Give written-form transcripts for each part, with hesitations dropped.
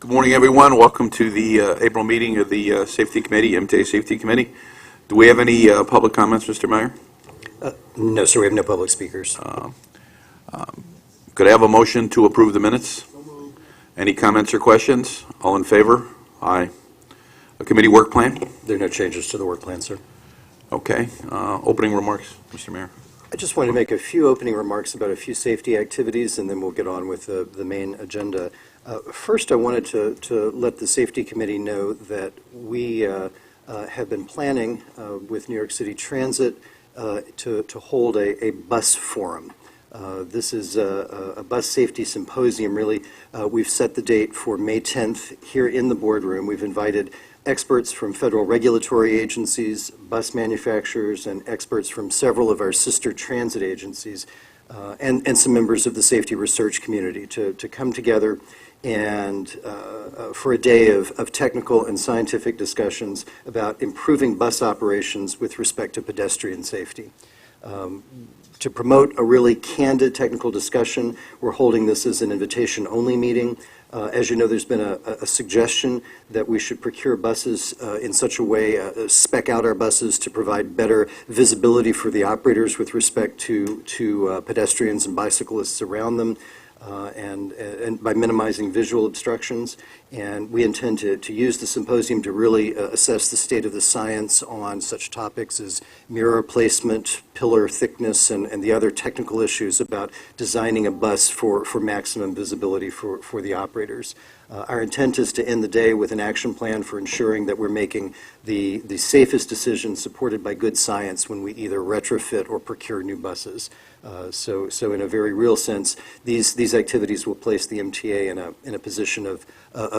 Good morning, everyone. Welcome to the April meeting of the Safety Committee, MTA Safety Committee. Do we have any public comments, Mr. Meyer? No, sir, we have no public speakers. Could I have a motion to approve the minutes? Any comments or questions? All in favor? Aye. A committee work plan? There are no changes to the work plan, sir. Okay. Opening remarks, Mr. Mayor. I just wanted to make a few opening remarks about a few safety activities, and then we'll get on with the main agenda. First, I wanted to let the Safety Committee know that we have been planning with New York City Transit to hold a bus forum. This is a bus safety symposium, really. We've set the date for May 10th here in the boardroom. We've invited experts from federal regulatory agencies, bus manufacturers, and experts from several of our sister transit agencies, and some members of the safety research community to come together and for a day of technical and scientific discussions about improving bus operations with respect to pedestrian safety. To promote a really candid technical discussion, we're holding this as an invitation-only meeting. As you know, there's been a suggestion that we should procure buses in such a way, spec out our buses to provide better visibility for the operators with respect to pedestrians and bicyclists around them, and by minimizing visual obstructions. And we intend to use the symposium to really assess the state of the science on such topics as mirror placement, pillar thickness, and the other technical issues about designing a bus for maximum visibility for the operators. Our intent is to end the day with an action plan for ensuring that we're making the safest decisions supported by good science when we either retrofit or procure new buses. So in a very real sense, these activities will place the MTA in a position of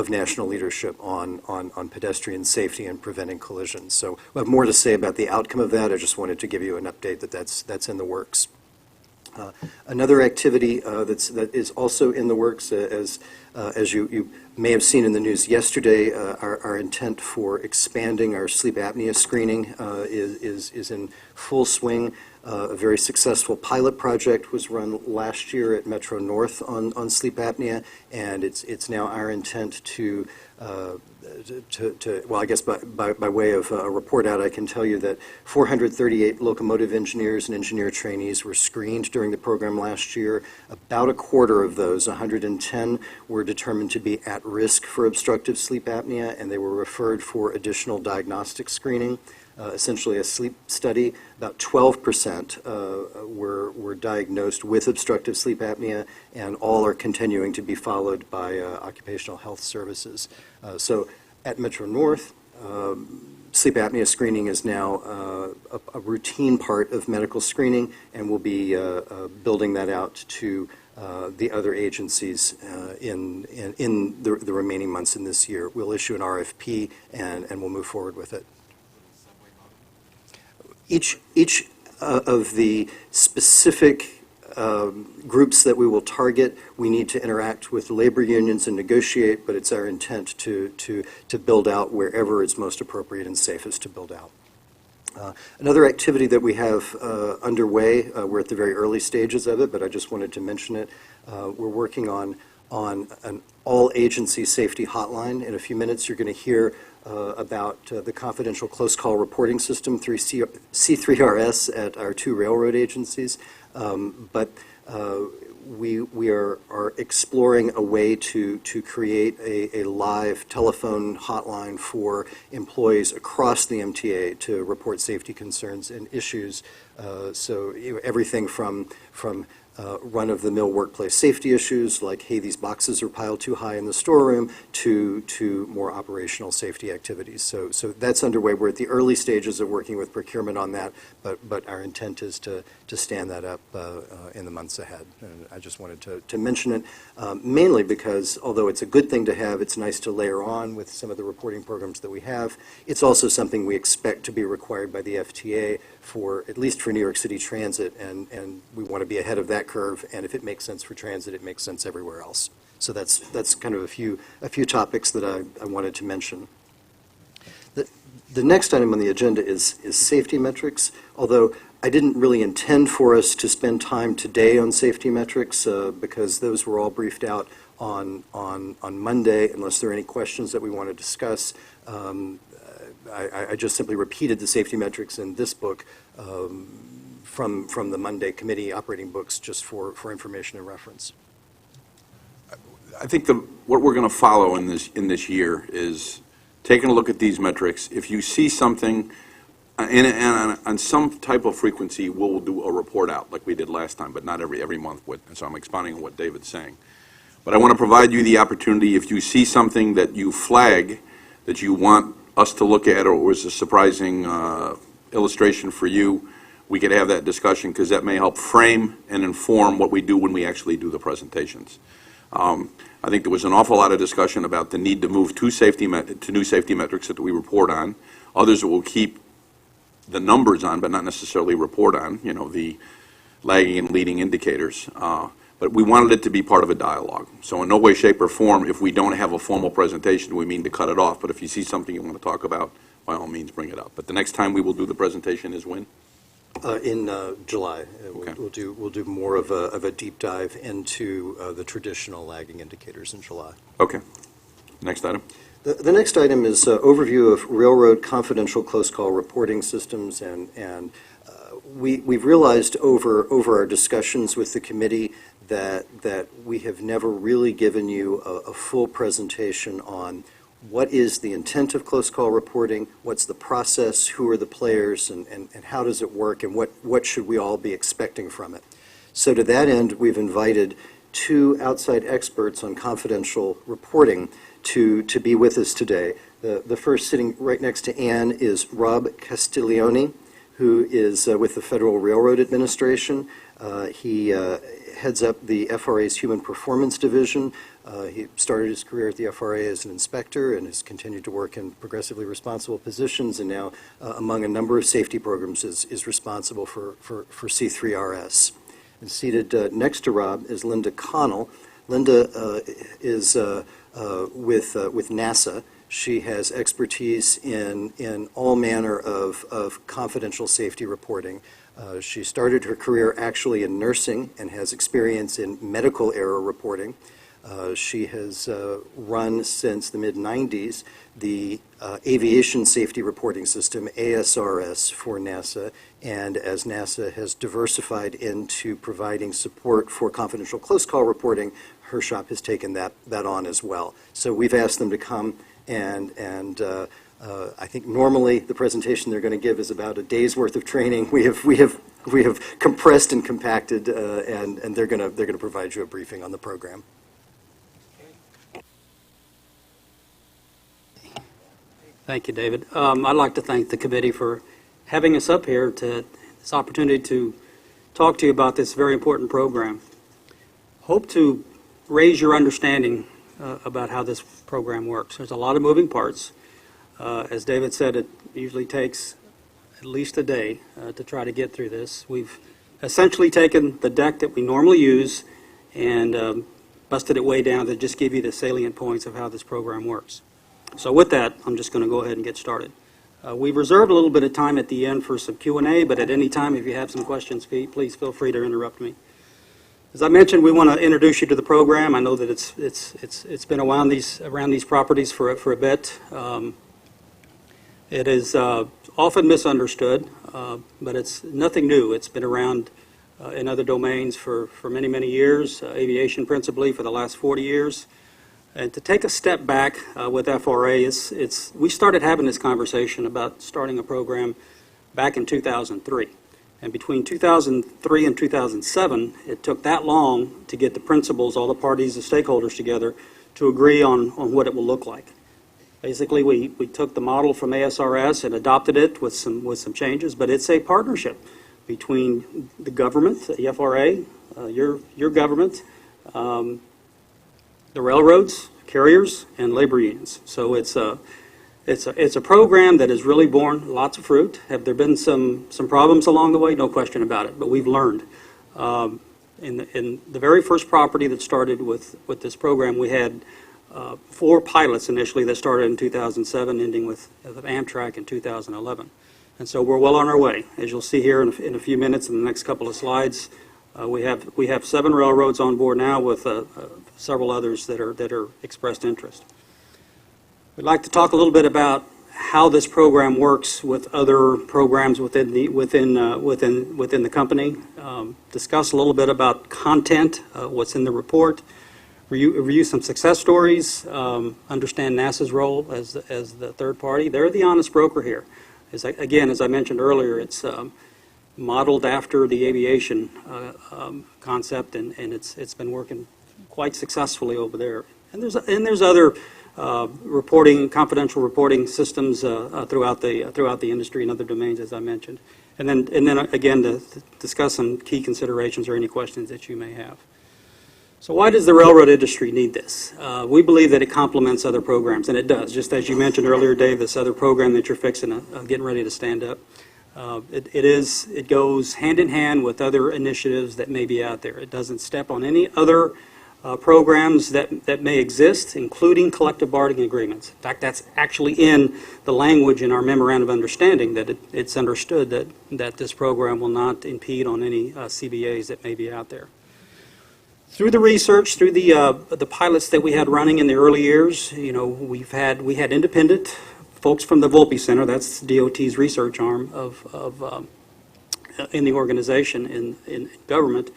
national leadership on pedestrian safety and preventing collisions. So we'll have more to say about the outcome of that. I just wanted to give you an update that that's in the works. Another activity that is also in the works, as you may have seen in the news yesterday, our intent for expanding our sleep apnea screening is in full swing. A very successful pilot project was run last year at Metro North on sleep apnea, and it's now our intent to well, I guess by way of a report out, I can tell you that 438 locomotive engineers and engineer trainees were screened during the program last year. About a quarter of those, 110, were determined to be at risk for obstructive sleep apnea, and they were referred for additional diagnostic screening. Essentially a sleep study. About 12% were diagnosed with obstructive sleep apnea, and all are continuing to be followed by occupational health services. So at Metro North, sleep apnea screening is now a routine part of medical screening, and we'll be building that out to the other agencies in the remaining months in this year. We'll issue an RFP, and we'll move forward with it. Each of the specific groups that we will target, we need to interact with labor unions and negotiate, but it's our intent to build out wherever it's most appropriate and safest to build out. Another activity that we have underway, we're at the very early stages of it, but I just wanted to mention it. We're working on an all-agency safety hotline. In a few minutes, you're going to hear about the confidential close call reporting system through C3RS at our two railroad agencies. But we are exploring a way to create a live telephone hotline for employees across the MTA to report safety concerns and issues. So everything from run-of-the-mill workplace safety issues like, hey, these boxes are piled too high in the storeroom, to more operational safety activities. So that's underway. We're at the early stages of working with procurement on that, but our intent is to stand that up in the months ahead. And I just wanted to mention it, mainly because although it's a good thing to have, it's nice to layer on with some of the reporting programs that we have. It's also something we expect to be required by the FTA at least for New York City Transit, and we want to be ahead of that curve, and if it makes sense for transit, it makes sense everywhere else. So that's kind of a few topics that I wanted to mention. The next item on the agenda is safety metrics, although I didn't really intend for us to spend time today on safety metrics because those were all briefed out on Monday, unless there are any questions that we want to discuss. I just simply repeated the safety metrics in this book from the Monday committee operating books just for information and reference. I think what we're going to follow in this year is taking a look at these metrics. If you see something, and on some type of frequency, we'll do a report out like we did last time, but not every month. And so I'm expounding on what David's saying. But I want to provide you the opportunity, if you see something that you flag that you want us to look at, or was a surprising illustration for you, we could have that discussion, because that may help frame and inform what we do when we actually do the presentations. I think there was an awful lot of discussion about the need to move to new safety metrics that we report on. Others will keep the numbers on, but not necessarily report on, the lagging and leading indicators. But we wanted it to be part of a dialogue. So in no way, shape, or form, if we don't have a formal presentation, do we mean to cut it off. But if you see something you want to talk about, by all means, bring it up. But the next time we will do the presentation is when? In July. Okay. We'll do more of a deep dive into the traditional lagging indicators in July. Okay. Next item. The next item is overview of railroad confidential close call reporting systems, and we've realized over our discussions with the committee that we have never really given you a full presentation on what is the intent of close call reporting, what's the process, who are the players, and how does it work, and what should we all be expecting from it. So to that end, we've invited two outside experts on confidential reporting to be with us today. The first, sitting right next to Ann, is Rob Castiglione, who is with the Federal Railroad Administration. He heads up the FRA's Human Performance Division. He started his career at the FRA as an inspector and has continued to work in progressively responsible positions, and now, among a number of safety programs, is responsible for C3RS. And seated next to Rob is Linda Connell. Linda is with NASA. She has expertise in all manner of confidential safety reporting. She started her career actually in nursing and has experience in medical error reporting. She has run since the mid-90s the aviation safety reporting system, ASRS, for NASA, and as NASA has diversified into providing support for confidential close call reporting, her shop has taken that on as well. So we've asked them to come, and I think normally the presentation they're going to give is about a day's worth of training. We have compressed and compacted, and they're going to provide you a briefing on the program. Thank you, David. I'd like to thank the committee for having us up here to this opportunity to talk to you about this very important program. Hope to raise your understanding about how this program works. There's a lot of moving parts. As David said, it usually takes at least a day to try to get through this. We've essentially taken the deck that we normally use and busted it way down to just give you the salient points of how this program works. So with that, I'm just going to go ahead and get started. We've reserved a little bit of time at the end for some Q&A, but at any time, if you have some questions, please feel free to interrupt me. As I mentioned, we want to introduce you to the program. I know that it's been around these properties for a bit. It is often misunderstood, but it's nothing new. It's been around in other domains for many, many years, aviation principally for the last 40 years. And to take a step back with FRA, we started having this conversation about starting a program back in 2003. And between 2003 and 2007, it took that long to get the principals, all the parties, the stakeholders together to agree on what it will look like. Basically, we took the model from ASRS and adopted it with some changes, but it's a partnership between the government, the FRA, your government, the railroads, carriers, and labor unions. So it's a program that has really borne lots of fruit. Have there been some problems along the way? No question about it, but we've learned. In the very first property that started with this program, we had 4 pilots initially that started in 2007, ending with Amtrak in 2011. And so we're well on our way. As you'll see here in a few minutes in the next couple of slides, we have 7 railroads on board now with several others that are expressed interest. We'd like to talk a little bit about how this program works with other programs within the company. Discuss a little bit about content, what's in the report. Review some success stories. Understand NASA's role as the third party. They're the honest broker here. Again, as I mentioned earlier, it's modeled after the aviation concept, and it's been working quite successfly over there. And there's other confidential reporting systems throughout the industry and other domains, as I mentioned. And then again, to discuss some key considerations or any questions that you may have. So why does the railroad industry need this? We believe that it complements other programs, and it does. Just as you mentioned earlier, Dave, this other program that you're fixing, getting ready to stand up, it goes hand in hand with other initiatives that may be out there. It doesn't step on any other programs that may exist, including collective bargaining agreements. In fact, that's actually in the language in our memorandum of understanding, that it's understood that this program will not impede on any CBAs that may be out there. Through the research, through the pilots that we had running in the early years, we had independent folks from the Volpe Center. That's DOT's research arm in the organization in government.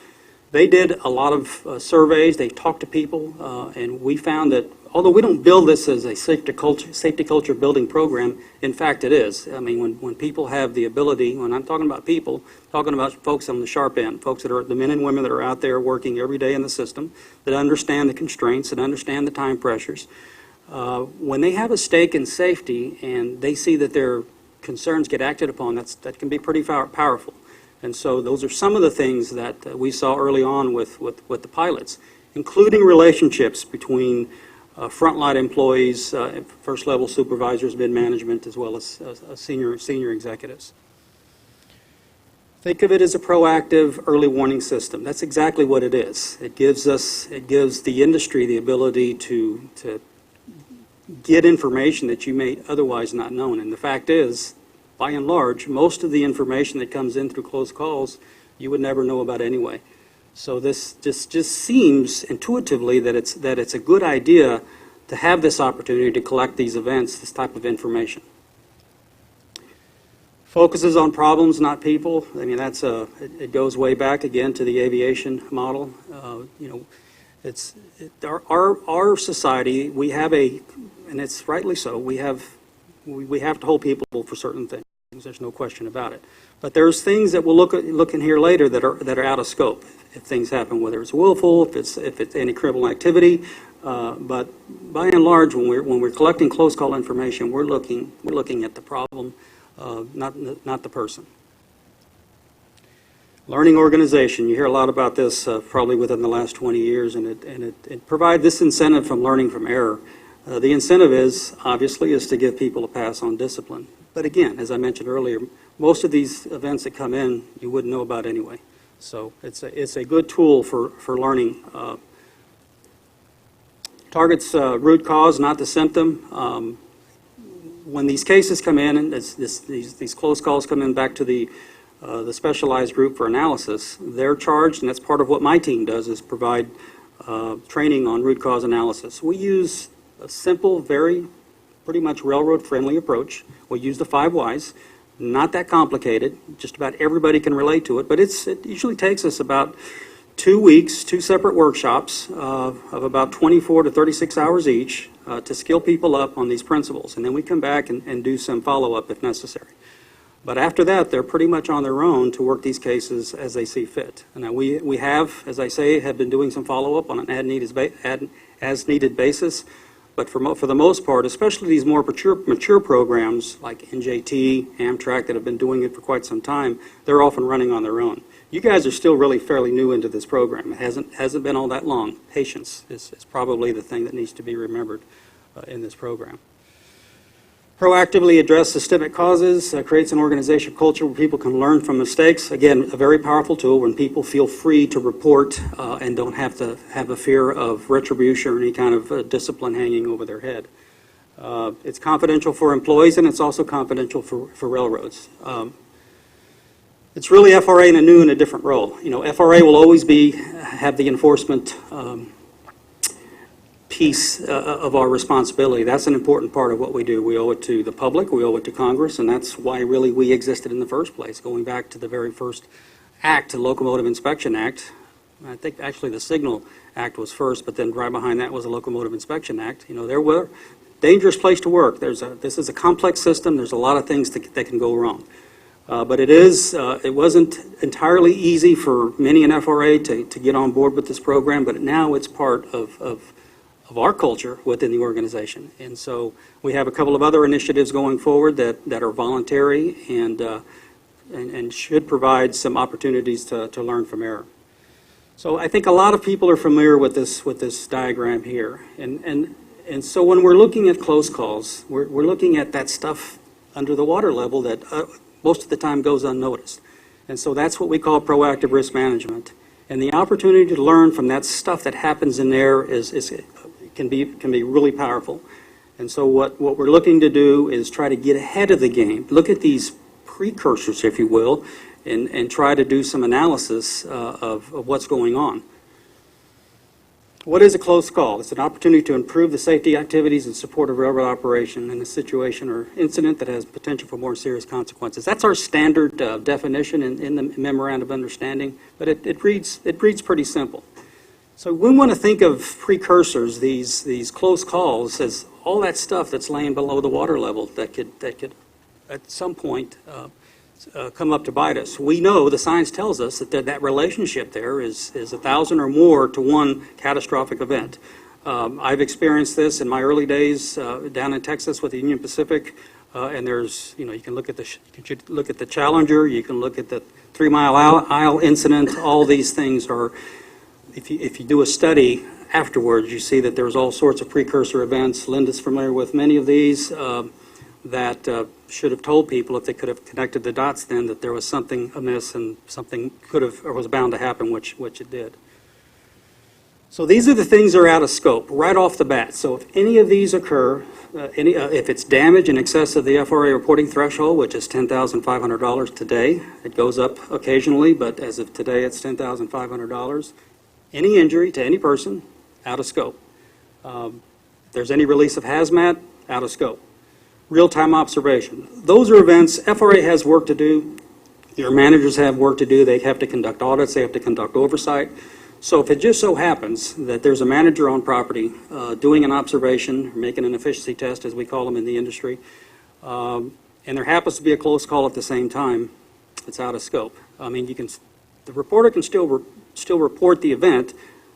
They did a lot of surveys. They talked to people, and we found that although we don't build this as a safety culture building program, in fact it is. I mean, when people have the ability, when I'm talking about people, talking about folks on the sharp end, folks that are the men and women that are out there working every day in the system, that understand the constraints, that understand the time pressures. When they have a stake in safety and they see that their concerns get acted upon, that can be pretty powerful. And so those are some of the things that we saw early on with the pilots, including relationships between frontline employees, first-level supervisors, mid-management, as well as senior executives. Think of it as a proactive early warning system. That's exactly what it is. It gives the industry the ability to get information that you may otherwise not known. And the fact is, by and large, most of the information that comes in through close calls, you would never know about anyway. So this just seems intuitively that it's a good idea to have this opportunity to collect these events, this type of information. Focuses on problems, not people. I mean, it goes way back again to the aviation model. Our society, we have and it's rightly so, we have to hold people for certain things. There's no question about it. But there's things that we'll look in here later that are out of scope if things happen, whether it's willful, if it's any criminal activity. But by and large, when we're collecting close call information, we're looking at the problem, not the person. Learning organization. You hear a lot about this probably within the last 20 years, and it provides this incentive from learning from error. The incentive obviously is to give people a pass on discipline. But again, as I mentioned earlier, most of these events that come in, you wouldn't know about anyway. So it's a good tool for learning. Targets root cause, not the symptom. When these cases come in, and these close calls come in back to the specialized group for analysis, they're charged, and that's part of what my team does, is provide training on root cause analysis. We use a simple, pretty much railroad-friendly approach. We use the 5 whys. Not that complicated. Just about everybody can relate to it, but it usually takes us about 2 weeks, 2 separate workshops of about 24 to 36 hours each to skill people up on these principles. And then we come back and do some follow-up if necessary. But after that, they're pretty much on their own to work these cases as they see fit. Now, we have, as I say, have been doing some follow-up on an as-needed basis. But for the most part, especially these more mature programs like NJT, Amtrak, that have been doing it for quite some time, they're often running on their own. You guys are still really fairly new into this program. It hasn't been all that long. Patience is probably the thing that needs to be remembered in this program. Proactively address systemic causes, creates an organizational culture where people can learn from mistakes. Again, a very powerful tool when people feel free to report and don't have to have a fear of retribution or any kind of discipline hanging over their head. It's confidential for employees, and it's also confidential for railroads. It's really FRA in a different role. FRA will always have the enforcement piece of our responsibility. That's an important part of what we do. We owe it to the public, we owe it to Congress, and that's why really we existed in the first place, going back to the very first act, the Locomotive Inspection Act. I think actually the Signal Act was first, but then right behind that was the Locomotive Inspection Act. You know, there were dangerous place to work. This is a complex system. There's a lot of things that can go wrong. But it wasn't entirely easy for many in FRA to get on board with this program, but now it's part of our culture within the organization. And so we have a couple of other initiatives going forward that are voluntary and should provide some opportunities to learn from error. So I think a lot of people are familiar with this diagram here. And so when we're looking at close calls, we're looking at that stuff under the water level that most of the time goes unnoticed. And so that's what we call proactive risk management. And the opportunity to learn from that stuff that happens in there can be really powerful. And so what we're looking to do is try to get ahead of the game, look at these precursors, if you will, and try to do some analysis of what's going on. What is a close call? It's an opportunity to improve the safety activities and support of railroad operation in a situation or incident that has potential for more serious consequences. That's our standard definition in the Memorandum of Understanding, but it reads pretty simple. So we want to think of precursors, these close calls, as all that stuff that's laying below the water level that could at some point come up to bite us. We know, the science tells us, that relationship there is 1,000 or more to one catastrophic event. I've experienced this in my early days down in Texas with the Union Pacific, and there's, you can look at the Challenger, you can look at the 3 Mile Isle incident. All these things are, if you do a study afterwards, you see that there's all sorts of precursor events. Linda's familiar with many of these that should have told people, if they could have connected the dots then, that there was something amiss and something could have or was bound to happen, which it did. So these are the things that are out of scope right off the bat. So if any of these occur, if it's damage in excess of the FRA reporting threshold, which is $10,500 today, it goes up occasionally, but as of today it's $10,500. Any injury to any person, out of scope. If there's any release of hazmat, out of scope. Real-time observation. Those are events. FRA has work to do. Your managers have work to do. They have to conduct audits. They have to conduct oversight. So if it just so happens that there's a manager on property doing an observation, making an efficiency test, as we call them in the industry, and there happens to be a close call at the same time, it's out of scope. I mean, the reporter can still report the event,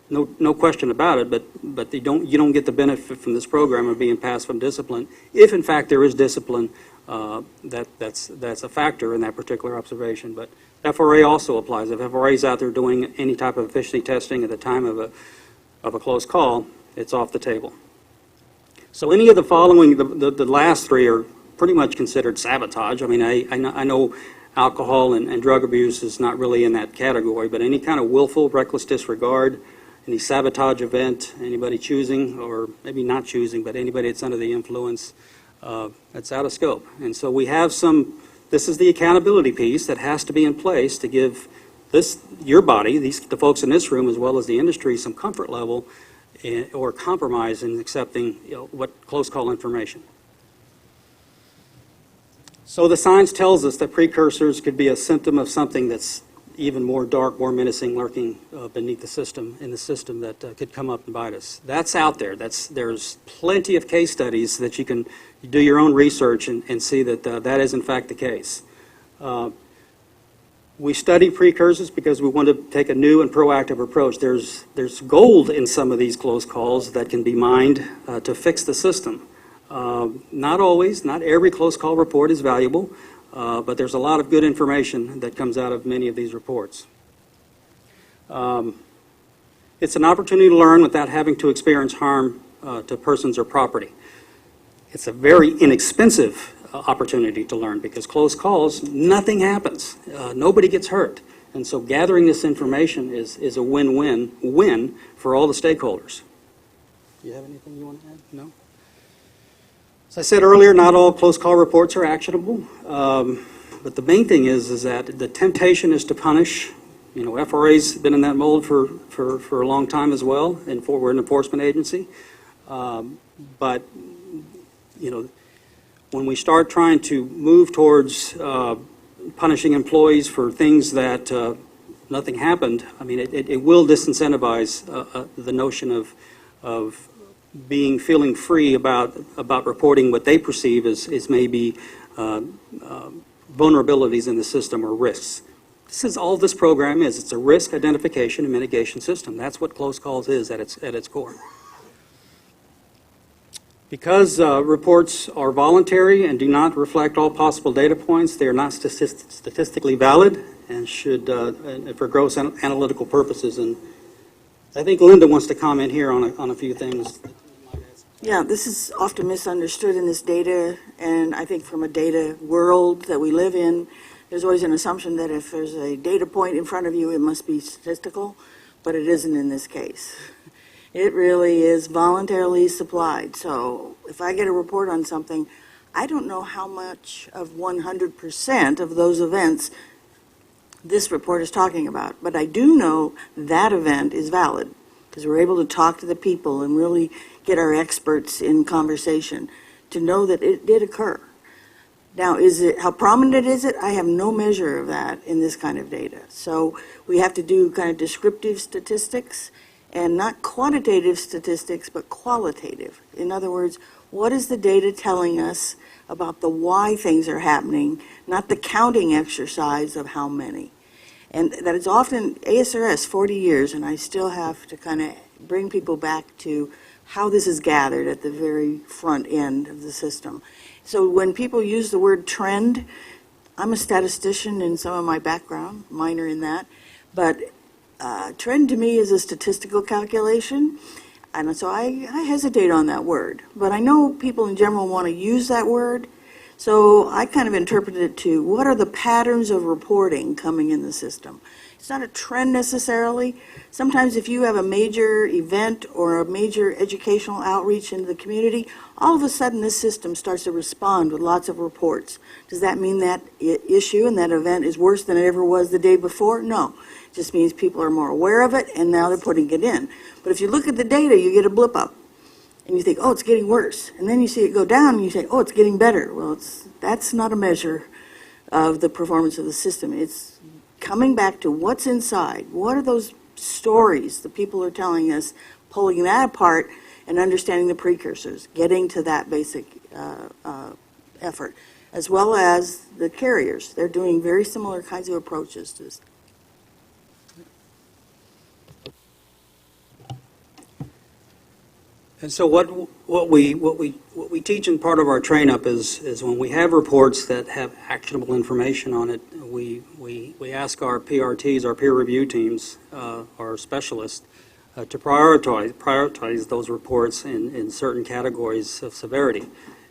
no question about it, but you don't get the benefit from this program of being passed from discipline. If in fact there is discipline, that's a factor in that particular observation. But FRA also applies. If FRA is out there doing any type of efficiency testing at the time of a close call, it's off the table. So any of the following, the last three are pretty much considered sabotage. I mean, I know alcohol and drug abuse is not really in that category, but any kind of willful, reckless disregard, any sabotage event, anybody choosing, or maybe not choosing, but anybody that's under the influence, that's out of scope. And so we have this is the accountability piece that has to be in place to give your body, the folks in this room, as well as the industry, some comfort level or compromise in accepting what close call information. So the science tells us that precursors could be a symptom of something that's even more dark, more menacing, lurking beneath the system, that could come up and bite us. That's out there. There's plenty of case studies that you can do your own research and see that that is in fact the case. We study precursors because we want to take a new and proactive approach. There's gold in some of these close calls that can be mined to fix the system. Not always, not every close call report is valuable. But there's a lot of good information that comes out of many of these reports. It's an opportunity to learn without having to experience harm to persons or property. It's a very inexpensive opportunity to learn because close calls, nothing happens. Nobody gets hurt. And so gathering this information is a win-win for all the stakeholders. Do you have anything you want to add? No? As I said earlier, not all close call reports are actionable, but the main thing is that the temptation is to punish. FRA's been in that mold for a long time as well, and we're an enforcement agency. But, you know, when we start trying to move towards punishing employees for things that nothing happened, I mean, it will disincentivize the notion of feeling free about reporting what they perceive as maybe vulnerabilities in the system or risks. This is all this program is. It's a risk identification and mitigation system. That's what close calls is at its core. Because reports are voluntary and do not reflect all possible data points, they are not statistically valid and should, and for gross analytical purposes. And I think Linda wants to comment here on a few things. Yeah, this is often misunderstood in this data, and I think from a data world that we live in, there's always an assumption that if there's a data point in front of you, it must be statistical, but it isn't in this case. It really is voluntarily supplied. So if I get a report on something, I don't know how much of 100% of those events this report is talking about, but I do know that event is valid because we're able to talk to the people and really get our experts in conversation to know that it did occur. Now, how prominent is it? I have no measure of that in this kind of data. So we have to do kind of descriptive statistics and not quantitative statistics, but qualitative. In other words, what is the data telling us about the why things are happening, not the counting exercise of how many. And that is often ASRS 40 years, and I still have to kind of bring people back to how this is gathered at the very front end of the system. So when people use the word trend, I'm a statistician in some of my background, minor in that, but trend to me is a statistical calculation, and so I hesitate on that word. But I know people in general want to use that word, so I kind of interpreted it to what are the patterns of reporting coming in the system. It's not a trend necessarily. Sometimes if you have a major event or a major educational outreach into the community, all of a sudden this system starts to respond with lots of reports. Does that mean that issue and that event is worse than it ever was the day before? No. It just means people are more aware of it and now they're putting it in. But if you look at the data, you get a blip up and you think, oh, it's getting worse. And then you see it go down and you say, oh, it's getting better. Well, that's not a measure of the performance of the system. It's coming back to what's inside. What are those stories the people are telling us, pulling that apart and understanding the precursors, getting to that basic effort, as well as the carriers. They're doing very similar kinds of approaches to this. And so what we teach in part of our train up is when we have reports that have actionable information on it, we ask our PRTs, our peer review teams, our specialists, to prioritize those reports in certain categories of severity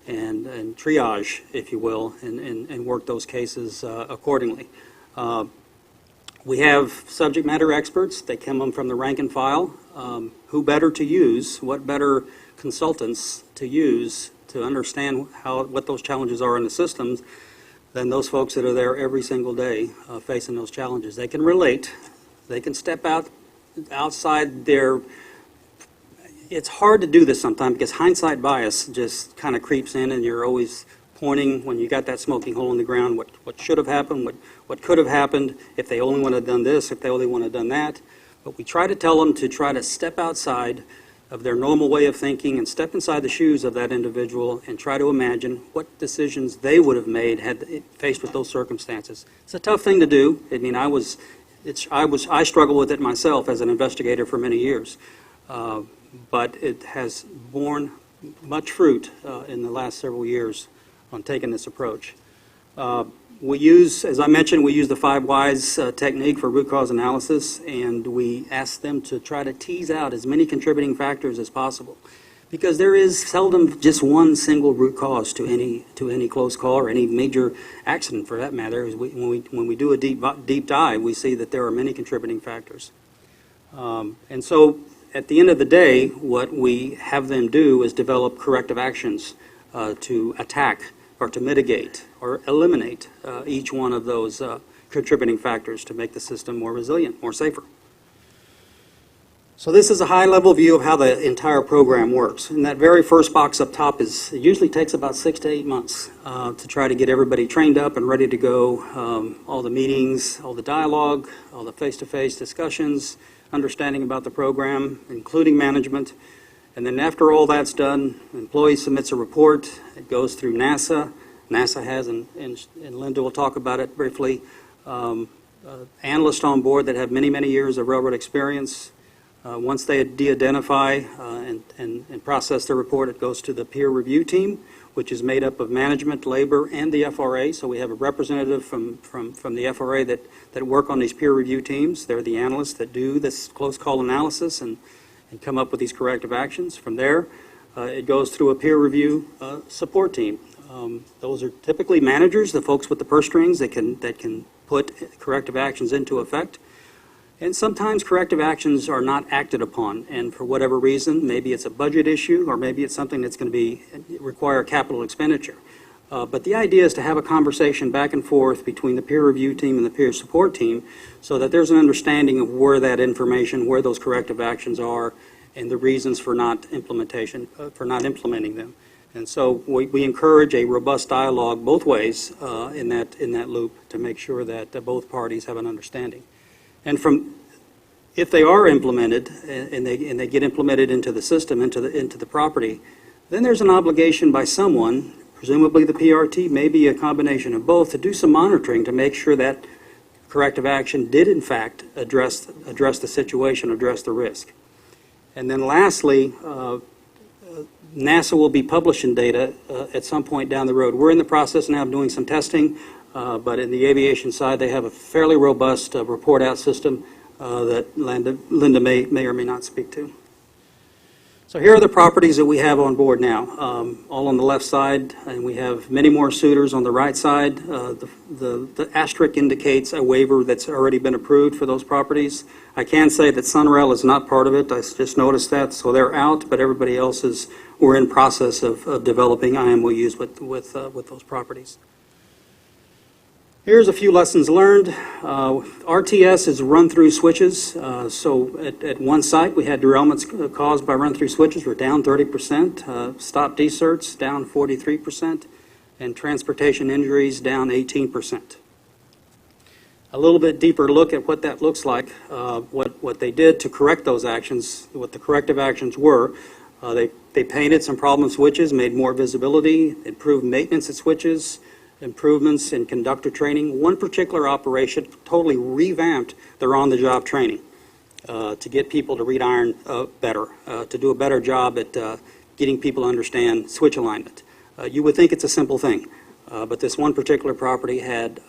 and triage, if you will, and work those cases accordingly. We have subject matter experts. They come from the rank and file. Who better to use, what better consultants to use to understand what those challenges are in the systems than those folks that are there every single day facing those challenges. They can relate. They can step outside their... It's hard to do this sometimes because hindsight bias just kind of creeps in and you're always pointing when you got that smoking hole in the ground, what should have happened, what could have happened, if they only would have done this, if they only would have done that. But we try to tell them to try to step outside of their normal way of thinking and step inside the shoes of that individual and try to imagine what decisions they would have made had faced with those circumstances. It's a tough thing to do. I mean, I struggled with it myself as an investigator for many years, but it has borne much fruit in the last several years on taking this approach. We use, as I mentioned, we use the 5 whys technique for root cause analysis, and we ask them to try to tease out as many contributing factors as possible, because there is seldom just one single root cause to any close call or any major accident, for that matter. When we do a deep dive, we see that there are many contributing factors, and so at the end of the day, what we have them do is develop corrective actions to attack or to mitigate or eliminate each one of those contributing factors to make the system more resilient, more safer. So this is a high-level view of how the entire program works. And that very first box up top it usually takes about 6 to 8 months to try to get everybody trained up and ready to go. All the meetings, all the dialogue, all the face-to-face discussions, understanding about the program, including management. And then after all that's done, the employee submits a report. It goes through NASA. NASA has, and Linda will talk about it briefly, analysts on board that have many, many years of railroad experience. Once they de-identify and process the report, it goes to the peer review team, which is made up of management, labor, and the FRA. So we have a representative from the FRA that work on these peer review teams. They're the analysts that do this close call analysis and come up with these corrective actions. From there, it goes through a peer review support team. Those are typically managers, the folks with the purse strings that can put corrective actions into effect. And sometimes corrective actions are not acted upon, and for whatever reason, maybe it's a budget issue, or maybe it's something that's going to require capital expenditure. But the idea is to have a conversation back and forth between the peer review team and the peer support team so that there's an understanding of where that information, where those corrective actions are, and the reasons for not implementing them. And so we encourage a robust dialogue both ways in that loop to make sure that both parties have an understanding. And if they are implemented and they get implemented into the system, into the property, then there's an obligation by someone, presumably the PRT, maybe a combination of both, to do some monitoring to make sure that corrective action did in fact address the situation, address the risk. And then lastly, NASA will be publishing data at some point down the road. We're in the process now of doing some testing. But in the aviation side, they have a fairly robust report-out system that Linda may or may not speak to. So here are the properties that we have on board now, all on the left side, and we have many more suitors on the right side. The asterisk indicates a waiver that's already been approved for those properties. I can say that Sunrail is not part of it. I just noticed that, so they're out, but everybody else we're in process of developing IMOUs with those properties. Here's a few lessons learned. RTS is run-through switches. So at one site, we had derailments caused by run-through switches. We're down 30%. Stop deserts down 43%. And transportation injuries down 18%. A little bit deeper look at what that looks like, what they did to correct those actions, what the corrective actions were. They painted some problem switches, made more visibility, improved maintenance at switches, improvements in conductor training. One particular operation totally revamped their on-the-job training to get people to read iron better, to do a better job at getting people to understand switch alignment. You would think it's a simple thing, but this one particular property had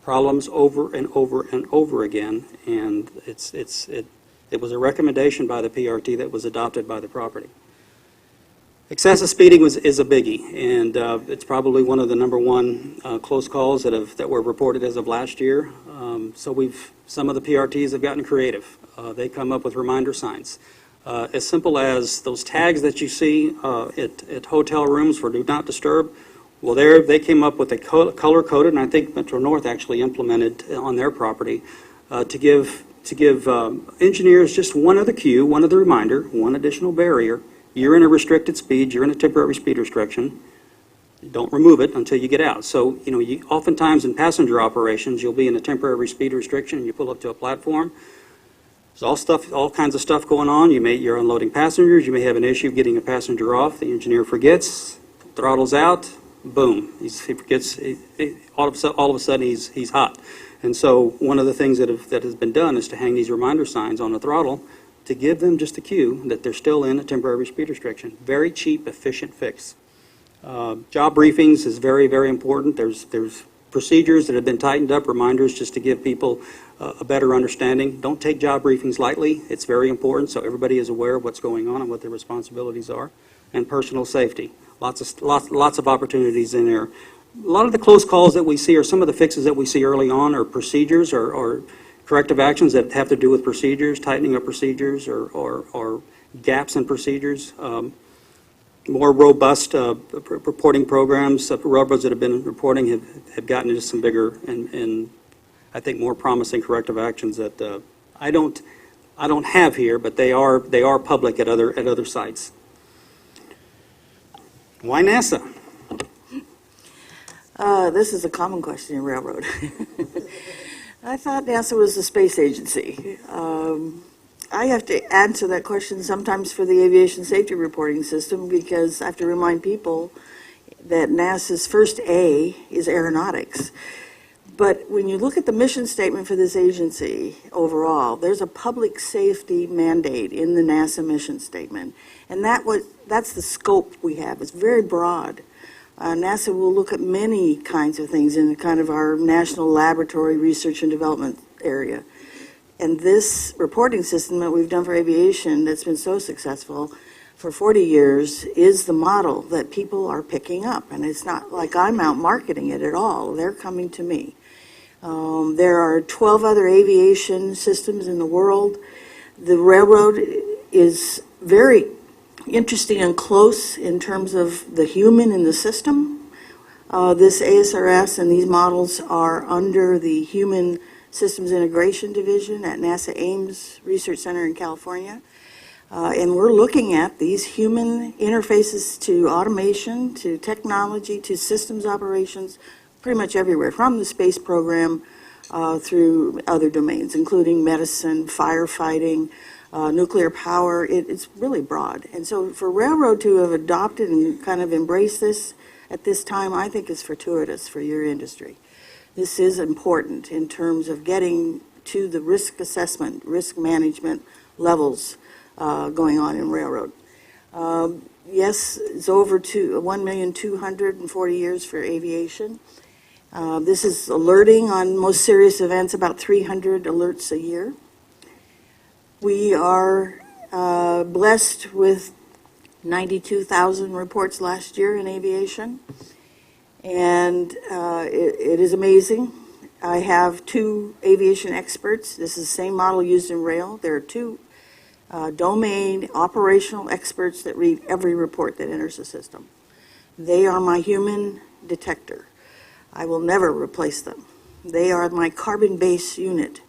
problems over and over and over again, and it was a recommendation by the PRT that was adopted by the property. Excessive speeding is a biggie, and it's probably one of the number one close calls that were reported as of last year. So some of the PRTs have gotten creative. They come up with reminder signs. As simple as those tags that you see at hotel rooms for do not disturb. Well, they came up with a color-coded, and I think Metro North actually implemented on their property to give engineers just one other cue, one other reminder, one additional barrier. You're in a restricted speed, you're in a temporary speed restriction. Don't remove it until you get out. So, oftentimes in passenger operations, you'll be in a temporary speed restriction and you pull up to a platform. There's all kinds of stuff going on. You're unloading passengers, you may have an issue getting a passenger off, the engineer forgets, throttles out, boom. He forgets, all of a sudden he's hot. And so one of the things that has been done is to hang these reminder signs on the throttle to give them just a cue that they're still in a temporary speed restriction. Very cheap, efficient fix. Job briefings is very, very important. There's procedures that have been tightened up, reminders just to give people a better understanding. Don't take job briefings lightly. It's very important so everybody is aware of what's going on and what their responsibilities are. And personal safety. Lots of opportunities in there. A lot of the close calls that we see, or some of the fixes that we see early on, are procedures or corrective actions that have to do with procedures, tightening up procedures, or gaps in procedures. More robust reporting programs. Railroads that have been reporting have gotten into some bigger and I think more promising corrective actions that I don't I don't have here, but they are public at other sites. Why NASA? This is a common question in railroad. I thought NASA was a space agency. I have to answer that question sometimes for the aviation safety reporting system because I have to remind people that NASA's first A is aeronautics. But when you look at the mission statement for this agency overall, there's a public safety mandate in the NASA mission statement. And that's the scope we have. It's very broad. NASA will look at many kinds of things in kind of our national laboratory research and development area. And this reporting system that we've done for aviation that's been so successful for 40 years is the model that people are picking up. And it's not like I'm out marketing it at all. They're coming to me. There are 12 other aviation systems in the world. The railroad is very interesting and close in terms of the human in the system. This ASRS and these models are under the Human Systems Integration Division at NASA Ames Research Center in California. And we're looking at these human interfaces to automation, to technology, to systems operations, pretty much everywhere, from the space program through other domains, including medicine, firefighting, nuclear power. It's really broad. And so for railroad to have adopted and kind of embraced this at this time, I think is fortuitous for your industry. This is important in terms of getting to the risk assessment, risk management levels going on in railroad. Yes, it's over 1,240,000 years for aviation. This is alerting on most serious events, about 300 alerts a year. We are blessed with 92,000 reports last year in aviation, and it is amazing. I have 2 aviation experts. This is the same model used in rail. There are 2 domain operational experts that read every report that enters the system. They are my human detector. I will never replace them. They are my carbon-based unit.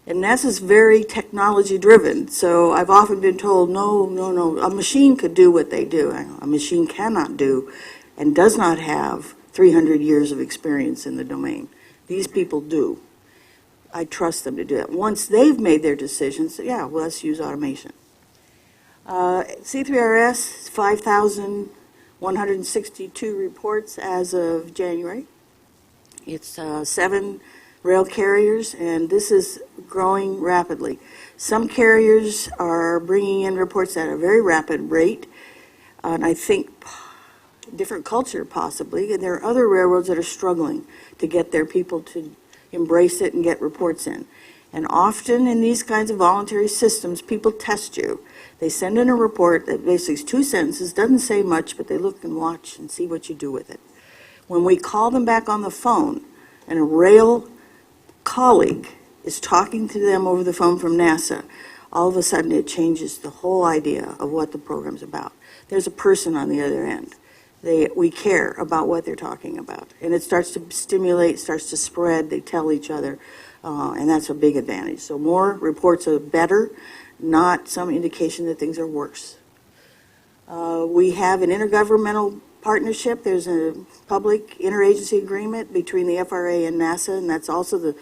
And NASA's very technology-driven, so I've often been told, no, a machine could do what they do. A machine cannot do and does not have 300 years of experience in the domain. These people do. I trust them to do it. Once they've made their decisions, yeah, well, let's use automation. C3RS, 5,162 reports as of January. It's 7 rail carriers, and this is growing rapidly. Some carriers are bringing in reports at a very rapid rate, and I think different culture possibly, and there are other railroads that are struggling to get their people to embrace it and get reports in. And often in these kinds of voluntary systems, people test you. They send in a report that basically is 2 sentences, doesn't say much, but they look and watch and see what you do with it. When we call them back on the phone, and a rail colleague is talking to them over the phone from NASA, all of a sudden it changes the whole idea of what the program's about. There's a person on the other end. We care about what they're talking about. And it starts to stimulate, starts to spread, they tell each other, and that's a big advantage. So more reports are better, not some indication that things are worse. We have an intergovernmental partnership. There's a public interagency agreement between the FRA and NASA, and that's also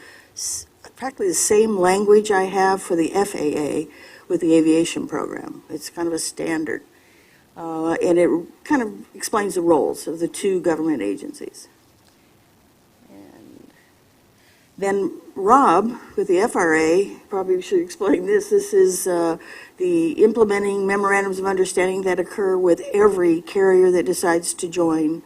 practically the same language I have for the FAA with the aviation program. It's kind of a standard. And it kind of explains the roles of the 2 government agencies. And then Rob, with the FRA, probably should explain this. This is the implementing memorandums of understanding that occur with every carrier that decides to join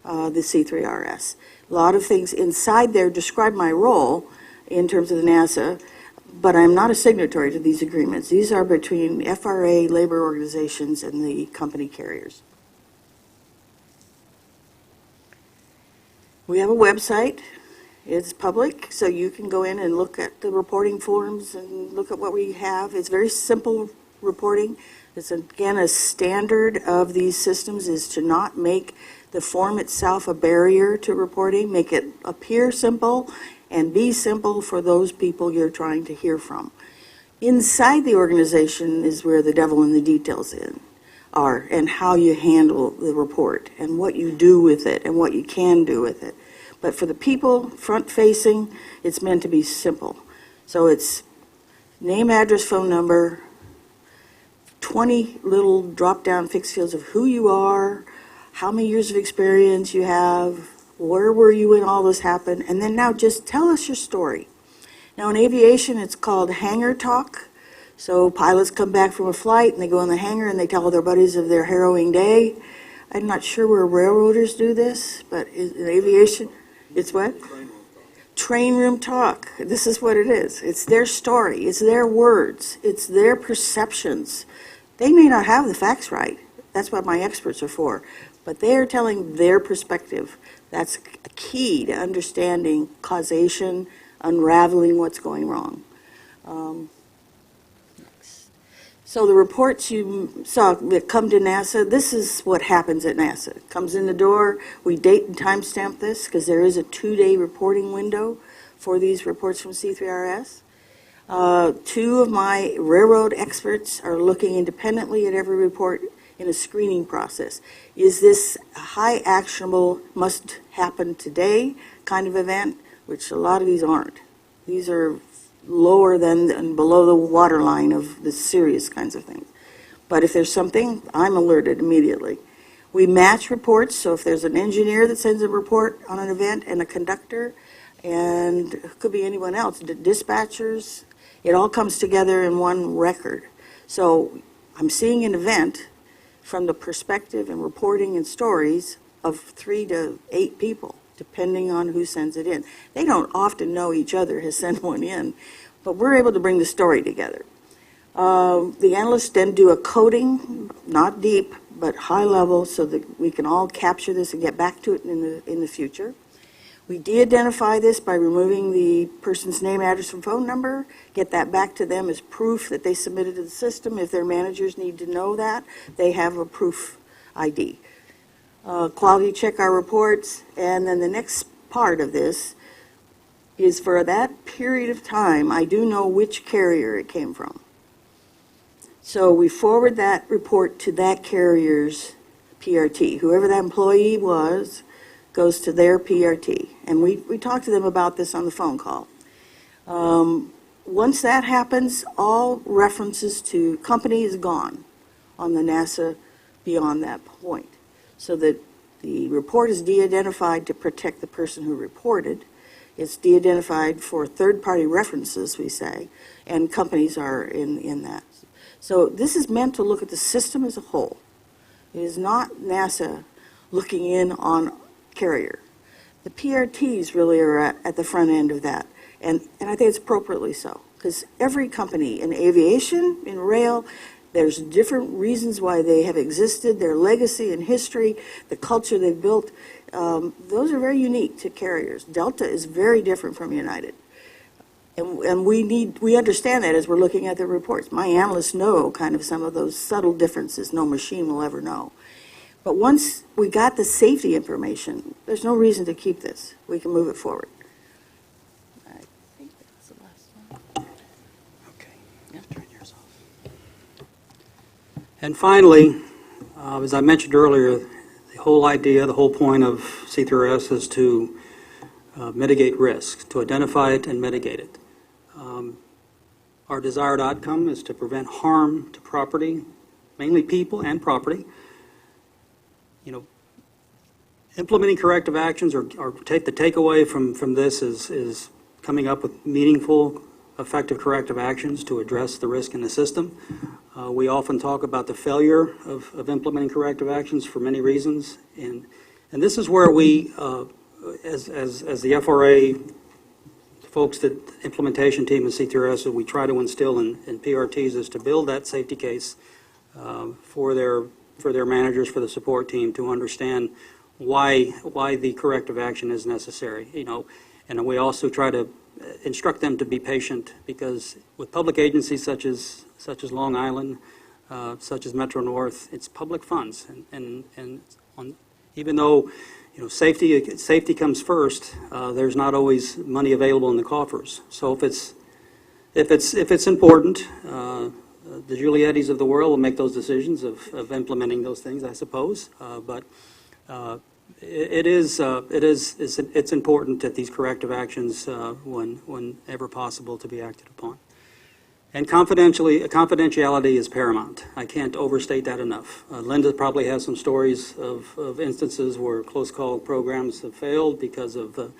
the C3RS. A lot of things inside there describe my role in terms of the NASA, but I'm not a signatory to these agreements. These are between FRA, labor organizations, and the company carriers. We have a website. It's public, so you can go in and look at the reporting forms and look at what we have. It's very simple reporting. It's, again, a standard of these systems is to not make the form itself a barrier to reporting, make it appear simple and be simple for those people you're trying to hear from. Inside the organization is where the devil in the details are, and how you handle the report, and what you do with it, and what you can do with it. But for the people front-facing, it's meant to be simple. So it's name, address, phone number, 20 little drop-down fixed fields of who you are, how many years of experience you have, where were you when all this happened, and then now just tell us your story. Now in aviation, it's called hangar talk. So pilots come back from a flight and they go in the hangar and they tell their buddies of their harrowing day. I'm not sure where railroaders do this, but in aviation, it's what? Train room talk. This is what it is. It's their story. It's their words. It's their perceptions. They may not have the facts right. That's what my experts are for. But they are telling their perspective. That's a key to understanding causation, unraveling what's going wrong. So the reports you saw that come to NASA, this is what happens at NASA. It comes in the door, we date and timestamp this because there is a 2-day reporting window for these reports from C3RS. 2 of my railroad experts are looking independently at every report in a screening process. Is this a high actionable, must happen today kind of event, which a lot of these aren't. These are lower than and below the waterline of the serious kinds of things. But if there's something, I'm alerted immediately. We match reports, so if there's an engineer that sends a report on an event and a conductor, and it could be anyone else, dispatchers, it all comes together in one record. So I'm seeing an event from the perspective and reporting and stories of 3 to 8 people, depending on who sends it in. They don't often know each other has sent one in, but we're able to bring the story together. The analysts then do a coding, not deep, but high level, so that we can all capture this and get back to it in the future. We de-identify this by removing the person's name, address, and phone number, get that back to them as proof that they submitted to the system. If their managers need to know that, they have a proof ID. Quality check our reports, and then the next part of this is for that period of time, I do know which carrier it came from. So we forward that report to that carrier's PRT. Whoever that employee was goes to their PRT. And we talk to them about this on the phone call. Once that happens, all references to company is gone on the NASA beyond that point. So that the report is de-identified to protect the person who reported. It's de-identified for third-party references, we say, and companies are in that. So this is meant to look at the system as a whole. It is not NASA looking in on carrier. The PRTs really are at the front end of that, and I think it's appropriately so, because every company in aviation, in rail, there's different reasons why they have existed, their legacy and history, the culture they've built. Those are very unique to carriers. Delta is very different from United. And we understand that as we're looking at the reports. My analysts know kind of some of those subtle differences no machine will ever know. But once we got the safety information, there's no reason to keep this. We can move it forward. I think that's the last one. Okay. Yeah. Turn yours off. And finally, as I mentioned earlier, the whole idea, the whole point of C3RS is to mitigate risk, to identify it and mitigate it. Our desired outcome is to prevent harm to property, mainly people and property. You know, implementing corrective actions or the takeaway from this is coming up with meaningful, effective corrective actions to address the risk in the system. We often talk about the failure of implementing corrective actions for many reasons, and this is where we, as the FRA folks, the implementation team in C3RS, we try to instill in PRTs is to build that safety case for their managers, for the support team, to understand why the corrective action is necessary. You know, and we also try to instruct them to be patient, because with public agencies such as Long Island, such as Metro North, it's public funds, and even though safety comes first, there's not always money available in the coffers. So if it's if it's important, the Giuliettis of the world will make those decisions of implementing those things, I suppose. But it's important that these corrective actions, whenever possible, to be acted upon. And confidentiality is paramount. I can't overstate that enough. Linda probably has some stories of instances where close call programs have failed because of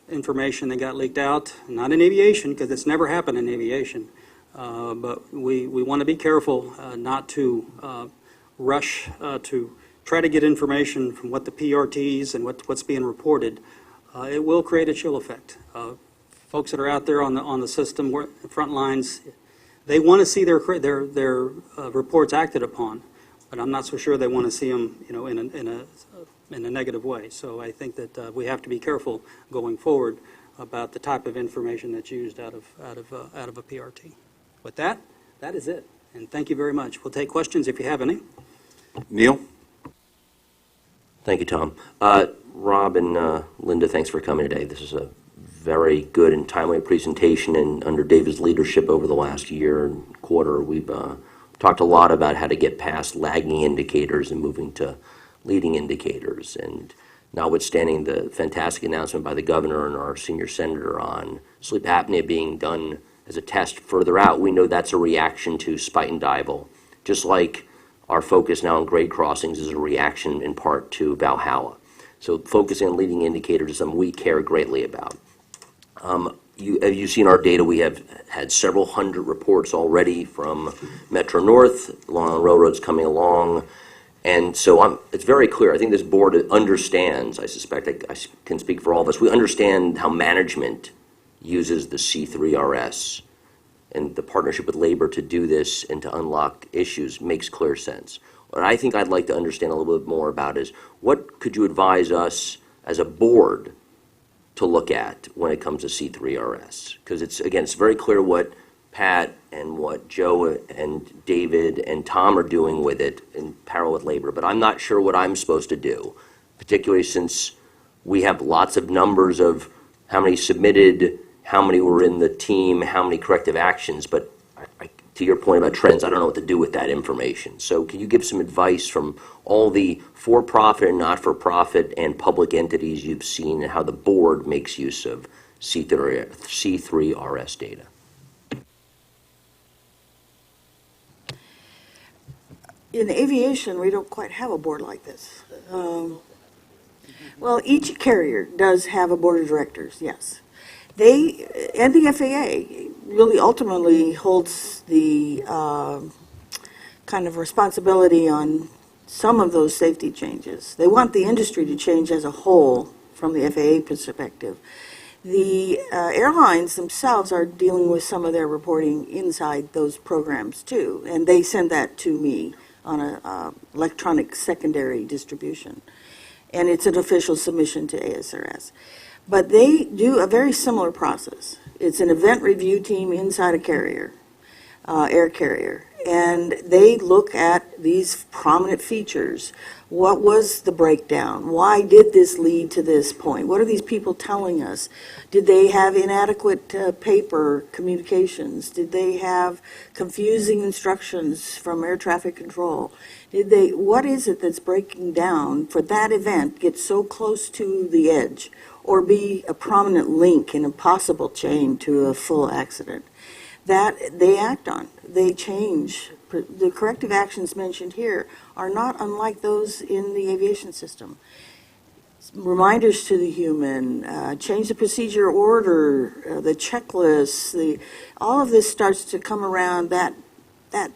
information that got leaked out. Not in aviation, because it's never happened in aviation. But we want to be careful not to rush to try to get information from what the PRTs and what's being reported. It will create a chill effect. Folks that are out there on the system, front lines, they want to see their reports acted upon, but I'm not so sure they want to see them, in a negative way. So I think that we have to be careful going forward about the type of information that's used out of a PRT. With that is it. And thank you very much. We'll take questions if you have any. Neil? Thank you, Tom. Rob and Linda, thanks for coming today. This is a very good and timely presentation, and under David's leadership over the last year and quarter, we've talked a lot about how to get past lagging indicators and moving to leading indicators. And notwithstanding the fantastic announcement by the governor and our senior senator on sleep apnea being done as a test further out, we know that's a reaction to Spite and Dival, just like our focus now on grade crossings is a reaction in part to Valhalla. So focusing on leading indicators is something we care greatly about. As you've seen our data, we have had several hundred reports already from Metro North, Long Island Railroad's coming along. And so it's very clear. I think this board understands, I suspect I can speak for all of us, we understand how management uses the C3RS, and the partnership with labor to do this and to unlock issues makes clear sense. What I think I'd like to understand a little bit more about is what could you advise us as a board to look at when it comes to C3RS? Because it's very clear what Pat and what Joe and David and Tom are doing with it in parallel with labor, but I'm not sure what I'm supposed to do, particularly since we have lots of numbers of how many submitted, how many were in the team, how many corrective actions, but to your point about trends, I don't know what to do with that information. So can you give some advice from all the for-profit and not-for-profit and public entities you've seen and how the board makes use of C3RS data? In aviation, we don't quite have a board like this. Well, each carrier does have a board of directors, yes. They, and the FAA, really ultimately holds the kind of responsibility on some of those safety changes. They want the industry to change as a whole from the FAA perspective. The airlines themselves are dealing with some of their reporting inside those programs too, and they send that to me on an electronic secondary distribution. And it's an official submission to ASRS. But they do a very similar process. It's an event review team inside a carrier, air carrier, and they look at these prominent features. What was the breakdown? Why did this lead to this point? What are these people telling us? Did they have inadequate paper communications? Did they have confusing instructions from air traffic control? What is it that's breaking down for that event get so close to the edge or be a prominent link in a possible chain to a full accident? That they act on. They change. The corrective actions mentioned here are not unlike those in the aviation system. Reminders to the human, change the procedure order, the checklists, all of this starts to come around that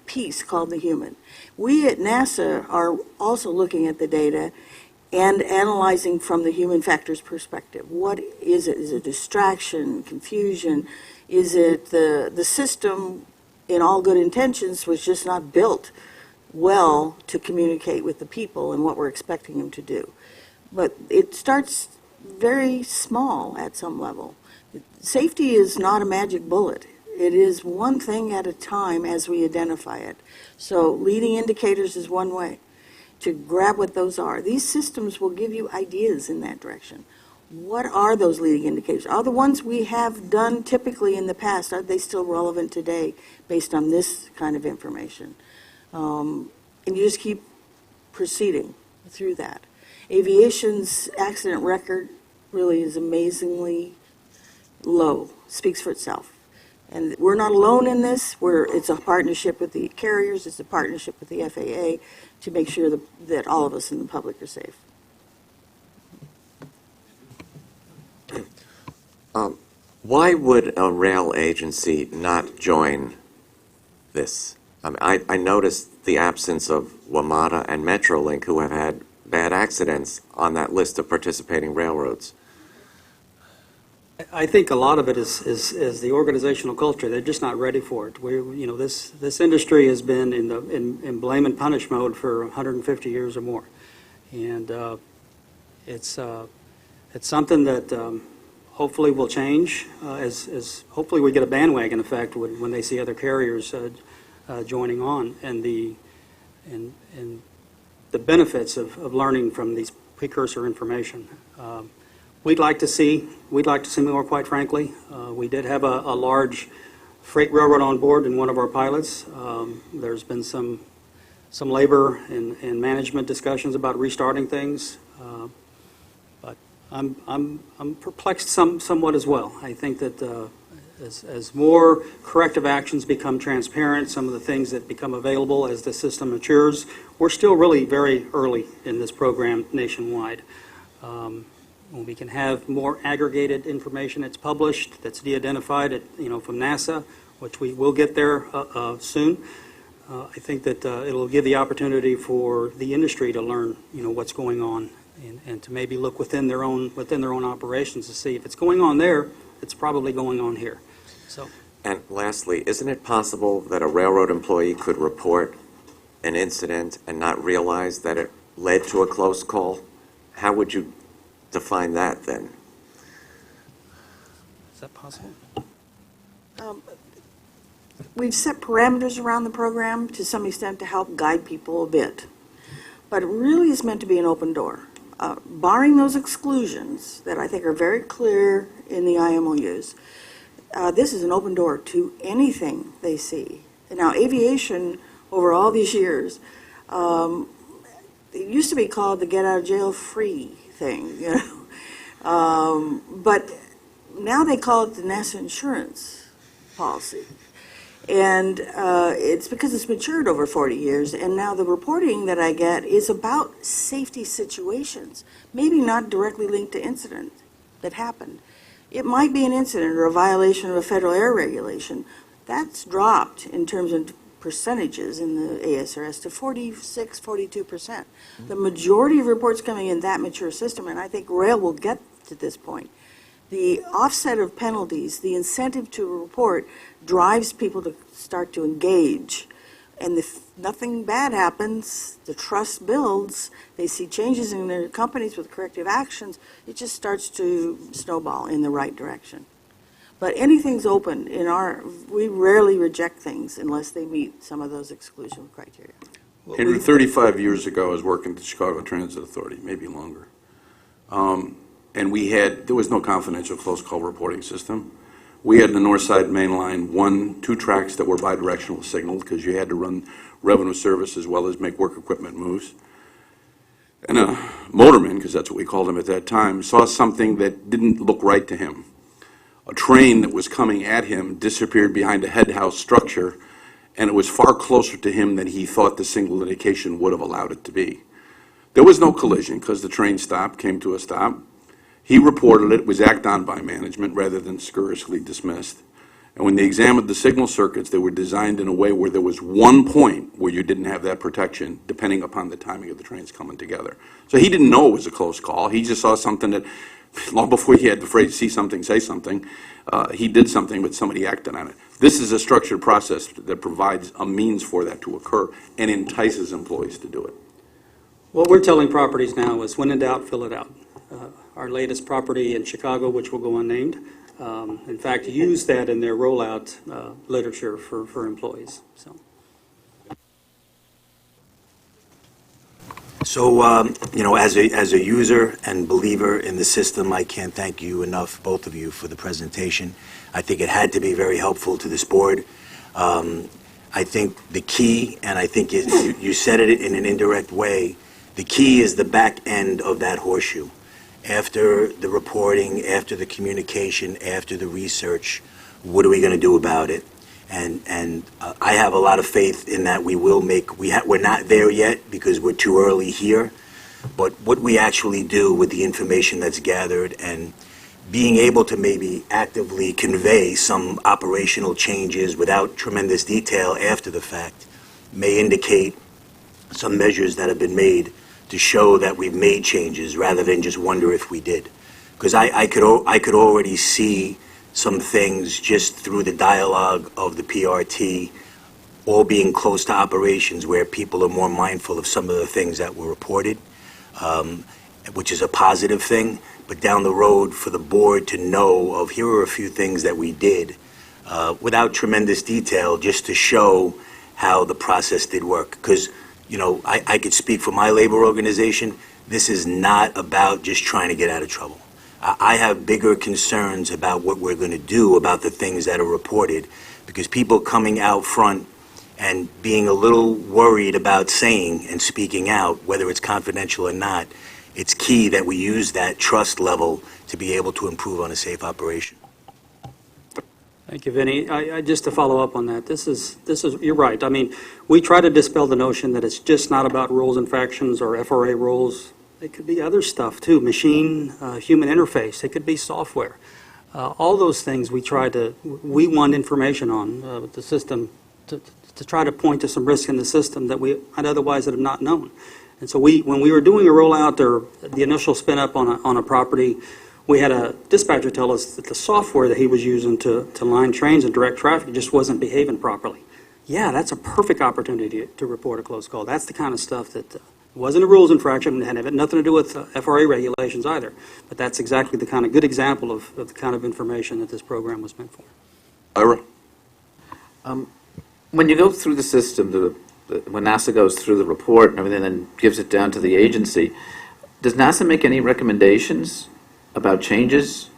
piece called the human. We at NASA are also looking at the data and analyzing from the human factors perspective. What is it? Is it distraction, confusion? Is it the system, in all good intentions, was just not built well to communicate with the people and what we're expecting them to do? But it starts very small at some level. Safety is not a magic bullet. It is one thing at a time as we identify it. So leading indicators is one way to grab what those are. These systems will give you ideas in that direction. what are those leading indicators? Are the ones we have done typically in the past, are they still relevant today based on this kind of information? And you just keep proceeding through that. Aviation's accident record really is amazingly low, speaks for itself. And we're not alone in this. It's a partnership with the carriers, it's a partnership with the FAA to make sure that all of us in the public are safe. Why would a rail agency not join this? I noticed the absence of WMATA and Metrolink, who have had bad accidents, on that list of participating railroads. I think a lot of it is the organizational culture. They're just not ready for it. This industry has been in blame and punish mode for 150 years or more, and it's something that hopefully will change as hopefully we get a bandwagon effect when they see other carriers joining on, and the benefits of learning from these precursor information. We'd like to see more, quite frankly. We did have a large freight railroad on board in one of our pilots. There's been some labor and management discussions about restarting things, but I'm perplexed somewhat as well. I think that as more corrective actions become transparent, some of the things that become available as the system matures, we're still really very early in this program nationwide. When we can have more aggregated information that's published, that's de-identified from NASA, which we will get there soon, I think that it'll give the opportunity for the industry to learn what's going on and to maybe look within their own operations to see if it's going on there, it's probably going on here. So. And lastly, isn't it possible that a railroad employee could report an incident and not realize that it led to a close call? How would you define that then? Is that possible? We've set parameters around the program to some extent to help guide people a bit, but it really is meant to be an open door. Barring those exclusions that I think are very clear in the IMOUs, this is an open door to anything they see. Now, aviation, over all these years, it used to be called the get out of jail free thing, but now they call it the NASA insurance policy. And it's because it's matured over 40 years, and now the reporting that I get is about safety situations, maybe not directly linked to incident that happened. It might be an incident or a violation of a federal air regulation. That's dropped in terms of percentages in the ASRS to 46, 42%. The majority of reports coming in that mature system, and I think rail will get to this point. The offset of penalties, the incentive to report, drives people to start to engage. And if nothing bad happens, the trust builds, they see changes in their companies with corrective actions, it just starts to snowball in the right direction. But anything's open. We rarely reject things unless they meet some of those exclusion criteria. Andrew, 35 years ago, I was working at the Chicago Transit Authority, maybe longer. And there was no confidential close call reporting system. We had in the North Side Main Line two tracks that were bidirectional signaled because you had to run revenue service as well as make work equipment moves. And a motorman, because that's what we called him at that time, saw something that didn't look right to him. A train that was coming at him disappeared behind a head house structure, and it was far closer to him than he thought the signal indication would have allowed it to be. There was no collision because the train came to a stop. He reported it, was acted on by management rather than scurrilously dismissed. And when they examined the signal circuits, they were designed in a way where there was one point where you didn't have that protection, depending upon the timing of the trains coming together. So he didn't know it was a close call. He just saw something that, long before he had the phrase, see something, say something, he did something, but somebody acted on it. This is a structured process that provides a means for that to occur and entices employees to do it. What we're telling properties now is when in doubt, fill it out. Our latest property in Chicago, which will go unnamed, in fact, use that in their rollout literature for employees. So, as a user and believer in the system, I can't thank you enough, both of you, for the presentation. I think it had to be very helpful to this board. I think the key, and I think you said it in an indirect way, the key is the back end of that horseshoe. After the reporting, after the communication, after the research, what are we going to do about it? And I have a lot of faith in that we will make, we're not there yet because we're too early here, but what we actually do with the information that's gathered and being able to maybe actively convey some operational changes without tremendous detail after the fact may indicate some measures that have been made to show that we've made changes rather than just wonder if we did. Because I could already see some things just through the dialogue of the PRT, all being close to operations where people are more mindful of some of the things that were reported, which is a positive thing. But down the road, for the board to know of, here are a few things that we did, without tremendous detail, just to show how the process did work. Because, I could speak for my labor organization. This is not about just trying to get out of trouble. I have bigger concerns about what we're going to do about the things that are reported, because people coming out front and being a little worried about saying and speaking out, whether it's confidential or not, it's key that we use that trust level to be able to improve on a safe operation. Thank you, Vinny. Just to follow up on that, this is you're right. I mean, we try to dispel the notion that it's just not about rules and fractions or FRA rules. It could be other stuff too, machine, human interface. It could be software. All those things we want information on with the system to try to point to some risk in the system that we might otherwise have not known. And so when we were doing a rollout or the initial spin up on a property, we had a dispatcher tell us that the software that he was using to line trains and direct traffic just wasn't behaving properly. Yeah, that's a perfect opportunity to report a close call. That's the kind of stuff that wasn't a rules infraction and had nothing to do with FRA regulations either. But that's exactly the kind of good example of the kind of information that this program was meant for. Ira? When you go through the system, when NASA goes through the report and everything and gives it down to the agency, does NASA make any recommendations about changes?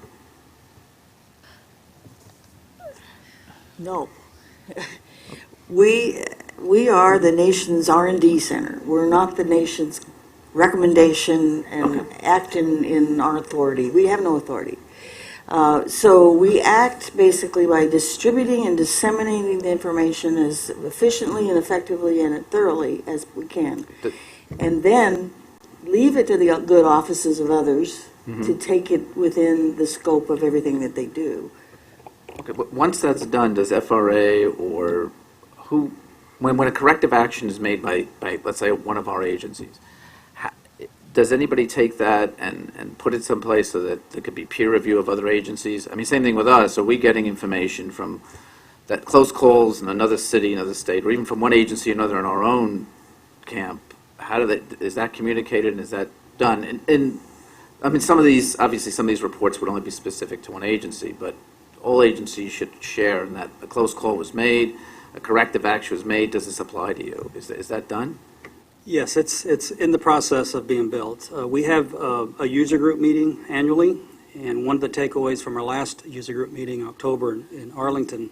No. We are the nation's R&D center. We're not the nation's recommendation and act in our authority. We have no authority. So we act basically by distributing and disseminating the information as efficiently and effectively and thoroughly as we can. And then leave it to the good offices of others to take it within the scope of everything that they do. Okay, but once that's done, does FRA or who, when a corrective action is made by let's say one of our agencies, does anybody take that and put it someplace so that there could be peer review of other agencies? I mean, same thing with us. Are we getting information from that close calls in another city, another state, or even from one agency or another in our own camp? Is that communicated and is that done? And I mean, obviously some of these reports would only be specific to one agency, but all agencies should share in that a close call was made, a corrective action was made. Does this apply to you? Is that done? Yes, it's in the process of being built. We have a user group meeting annually, and one of the takeaways from our last user group meeting in October in Arlington,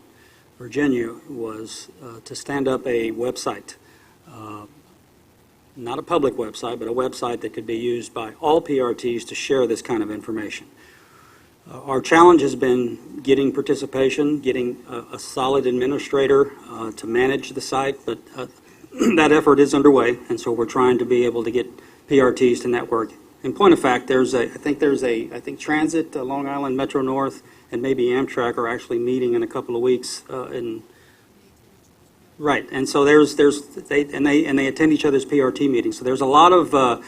Virginia, was to stand up a website. Not a public website, but a website that could be used by all PRTs to share this kind of information. Our challenge has been getting participation, getting a solid administrator to manage the site, but that effort is underway, and so we're trying to be able to get PRTs to network. In point of fact, I think Transit, Long Island Metro North, and maybe Amtrak are actually meeting in a couple of weeks Right, and so they attend each other's PRT meetings. So there's a lot of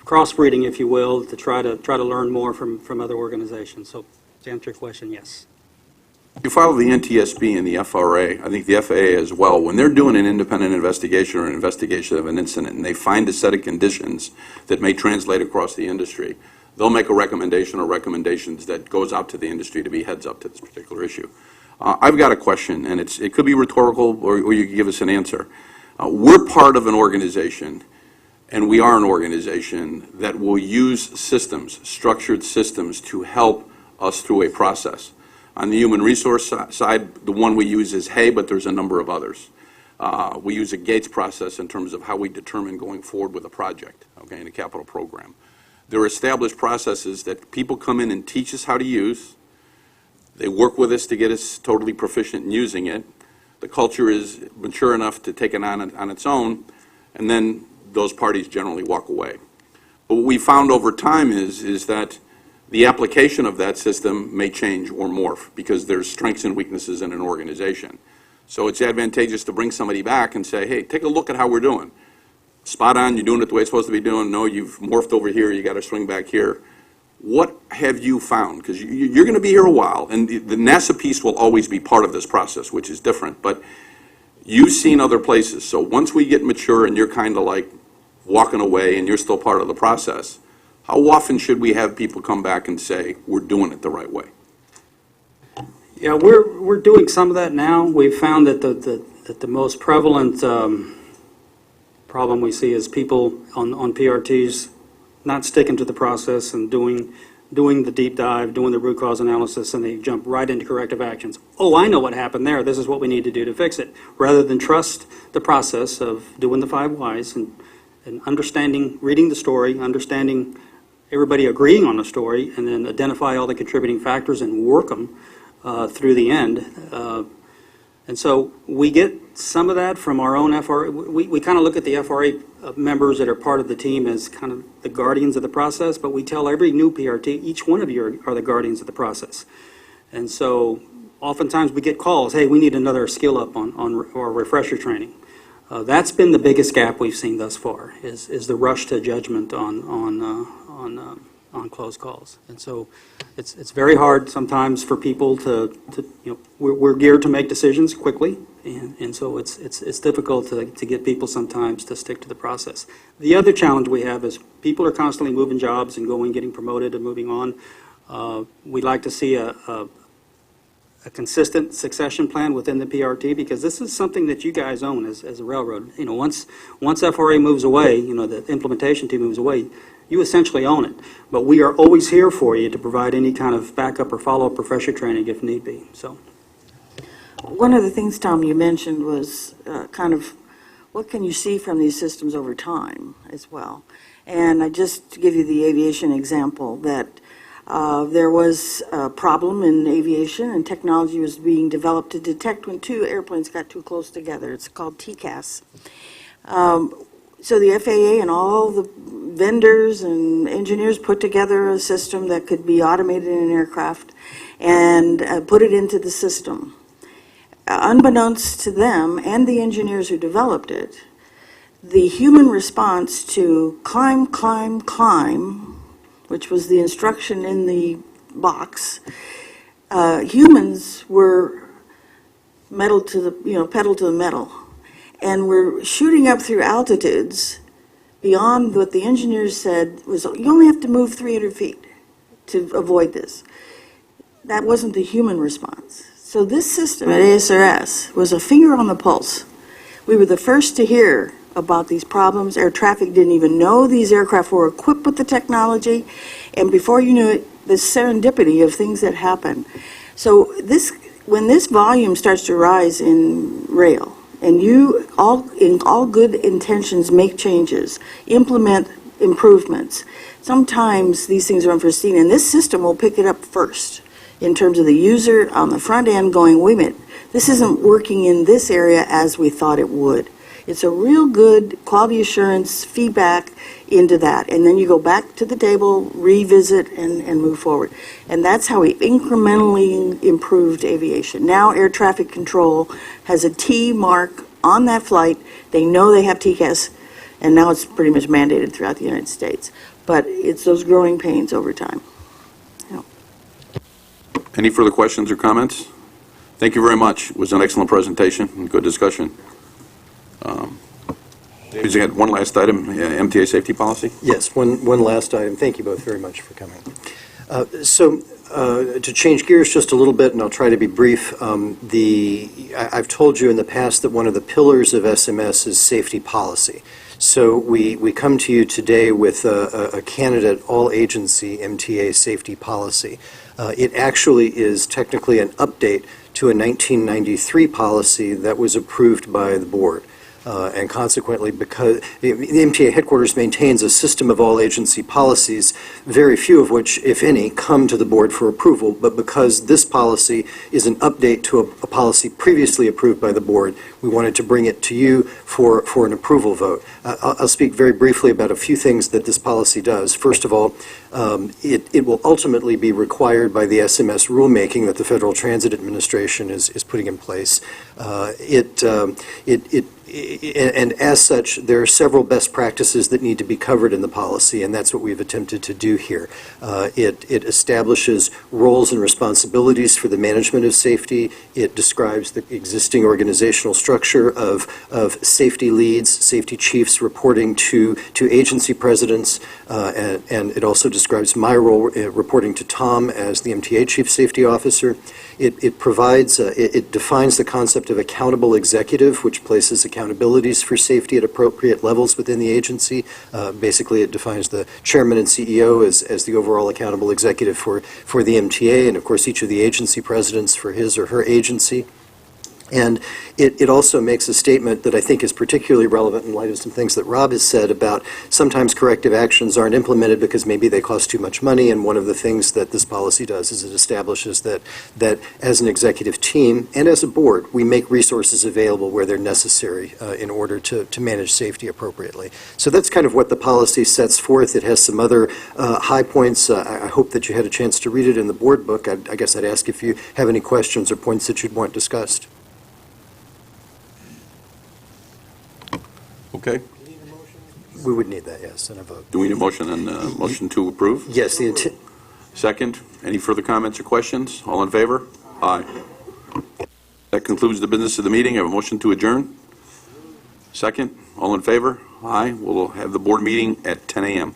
crossbreeding, if you will, to try to learn more from other organizations. So to answer your question, yes. You follow the NTSB and the FRA, I think the FAA as well. When they're doing an independent investigation or an investigation of an incident and they find a set of conditions that may translate across the industry, they'll make a recommendation or recommendations that goes out to the industry to be heads up to this particular issue. I've got a question, and it could be rhetorical or you can give us an answer. We're part of an organization, And we are an organization that will use systems, structured systems, to help us through a process. On the human resource side, the one we use is HAY, but there's a number of others. We use a Gates process in terms of how we determine going forward with a project, okay, in a capital program. There are established processes that people come in and teach us how to use. They work with us to get us totally proficient in using it. The culture is mature enough to take it on its own, and then those parties generally walk away. But what we found over time is that the application of that system may change or morph because there's strengths and weaknesses in an organization. So it's advantageous to bring somebody back and say, hey, take a look at how we're doing. Spot on, you're doing it the way it's supposed to be doing. No, you've morphed over here, you got to swing back here. What have you found? Because you're going to be here a while, and the NASA piece will always be part of this process, which is different. But you've seen other places. So once we get mature and you're kind of like walking away and you're still part of the process, how often should we have people come back and say, we're doing it the right way? Yeah, we're doing some of that now. We've found that the most prevalent problem we see is people on PRTs not sticking to the process and doing the deep dive, doing the root cause analysis, and they jump right into corrective actions. Oh, I know what happened there. This is what we need to do to fix it. Rather than trust the process of doing the 5 whys and understanding, reading the story, understanding everybody agreeing on the story, and then identify all the contributing factors and work them through the end. And so we get some of that from our own FRA. We kind of look at the FRA members that are part of the team as kind of the guardians of the process, but we tell every new PRT, each one of you are the guardians of the process. And so oftentimes we get calls, hey, we need another skill up on our refresher training. That's been the biggest gap we've seen thus far, is the rush to judgment on closed calls. And so it's very hard sometimes for people to we're geared to make decisions quickly, and so it's difficult to get people sometimes to stick to the process. The other challenge we have is people are constantly moving jobs and getting promoted and moving on. We'd like to see a consistent succession plan within the PRT, because this is something that you guys own as a railroad. Once FRA moves away, the implementation team moves away, you essentially own it. But we are always here for you to provide any kind of backup or follow-up refresher training if need be. So, One of the things, Tom, you mentioned was kind of what can you see from these systems over time as well. And just to give you the aviation example, that there was a problem in aviation, and technology was being developed to detect when 2 airplanes got too close together. It's called TCAS. So the FAA and all the vendors and engineers put together a system that could be automated in an aircraft and put it into the system. Unbeknownst to them and the engineers who developed it, the human response to climb, climb, climb, which was the instruction in the box, humans were pedal to the metal. And we're shooting up through altitudes beyond what the engineers said was, you only have to move 300 feet to avoid this. That wasn't the human response. So this system at ASRS was a finger on the pulse. We were the first to hear about these problems. Air traffic didn't even know these aircraft were equipped with the technology. And before you knew it, the serendipity of things that happen. So when this volume starts to rise in rail, and you, in all good intentions, make changes, implement improvements, sometimes these things are unforeseen, and this system will pick it up first in terms of the user on the front end going, wait a minute, this isn't working in this area as we thought it would. It's a real good quality assurance feedback into that. And then you go back to the table, revisit, and move forward. And that's how we incrementally improved aviation. Now air traffic control has a T mark on that flight. They know they have TCAS, and now it's pretty much mandated throughout the United States. But it's those growing pains over time. Any further questions or comments? Thank you very much. It was an excellent presentation and good discussion. We had one last item, MTA safety policy. Yes, one last item. Thank you both very much for coming. To change gears just a little bit, and I'll try to be brief, I've told you in the past that one of the pillars of SMS is safety policy. So we come to you today with a candidate all-agency MTA safety policy. It actually is technically an update to a 1993 policy that was approved by the board. And consequently, because the MTA headquarters maintains a system of all-agency policies, very few of which, if any, come to the board for approval, but because this policy is an update to a policy previously approved by the board, we wanted to bring it to you for an approval vote. I'll speak very briefly about a few things that this policy does. First of all, it will ultimately be required by the SMS rulemaking that the Federal Transit Administration is putting in place. And as such, there are several best practices that need to be covered in the policy, and that's what we've attempted to do here. It establishes roles and responsibilities for the management of safety. It describes the existing organizational structure of safety leads, safety chiefs reporting to agency presidents, and it also describes my role reporting to Tom as the MTA Chief Safety Officer. It provides, it defines the concept of accountable executive, which places accountabilities for safety at appropriate levels within the agency. Basically, it defines the chairman and CEO as the overall accountable executive for the MTA, and of course each of the agency presidents for his or her agency. And it also makes a statement that I think is particularly relevant in light of some things that Rob has said about sometimes corrective actions aren't implemented because maybe they cost too much money, and one of the things that this policy does is it establishes that as an executive team and as a board, we make resources available where they're necessary in order to manage safety appropriately. So that's kind of what the policy sets forth. It has some other high points. I hope that you had a chance to read it in the board book. I guess I'd ask if you have any questions or points that you'd want discussed. Okay. We would need that, yes, in a vote. Do we need a motion and motion to approve? Yes, the intent. Second. Any further comments or questions? All in favor? Aye. That concludes the business of the meeting. I have a motion to adjourn. Second. All in favor? Aye. We'll have the board meeting at 10 a.m.